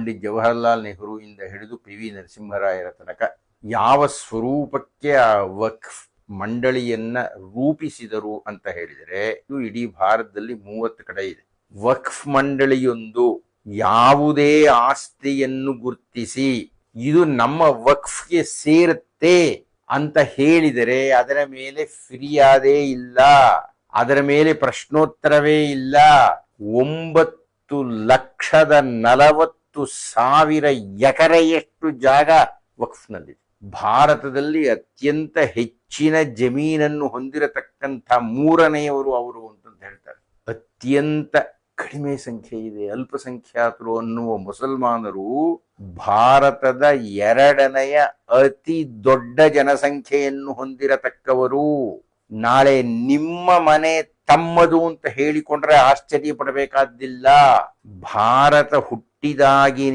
ಪಂಡಿತ್ ಜವಾಹರ್ಲಾಲ್ ನೆಹರು ಇಂದ ಹಿಡಿದು ಪಿ.ವಿ. ನರಸಿಂಹರಾಯರ ತನಕ ಯಾವ ಸ್ವರೂಪಕ್ಕೆ ಆ ವಕ್ಫ್ ಮಂಡಳಿಯನ್ನ ರೂಪಿಸಿದರು ಅಂತ ಹೇಳಿದರೆ ಇದು ಇಡೀ ಭಾರತದಲ್ಲಿ 30 ಕಡೆ ಇದೆ. ವಕ್ಫ್ ಮಂಡಳಿಯೊಂದು ಯಾವುದೇ ಆಸ್ತಿಯನ್ನು ಗುರುತಿಸಿ ಇದು ನಮ್ಮ ವಕ್ಫ್ಗೆ ಸೇರುತ್ತೆ ಅಂತ ಹೇಳಿದರೆ ಅದರ ಮೇಲೆ ಫಿರ್ಯಾದೇ ಇಲ್ಲ, ಅದರ ಮೇಲೆ ಪ್ರಶ್ನೋತ್ತರವೇ ಇಲ್ಲ. 9,40,000 ಎಕರೆಯಷ್ಟು ಜಾಗ ವಕ್ಫ್ನಲ್ಲಿದೆ. ಭಾರತದಲ್ಲಿ ಅತ್ಯಂತ ಹೆಚ್ಚಿನ ಜಮೀನನ್ನು ಹೊಂದಿರತಕ್ಕಂಥ 3ನೆಯವರು ಅವರು ಅಂತ ಹೇಳ್ತಾರೆ. ಅತ್ಯಂತ ಕಡಿಮೆ ಸಂಖ್ಯೆ ಇದೆ ಅಲ್ಪಸಂಖ್ಯಾತರು ಅನ್ನುವ ಮುಸಲ್ಮಾನರು ಭಾರತದ 2ನೆಯ ಅತಿ ದೊಡ್ಡ ಜನಸಂಖ್ಯೆಯನ್ನು ಹೊಂದಿರತಕ್ಕವರು. ನಾಳೆ ನಿಮ್ಮ ಮನೆ ತಮ್ಮದು ಅಂತ ಹೇಳಿಕೊಂಡ್ರೆ ಆಶ್ಚರ್ಯ ಪಡಬೇಕಾದ್ದಿಲ್ಲ. ಭಾರತ ಹುಟ್ಟಿದಾಗಿ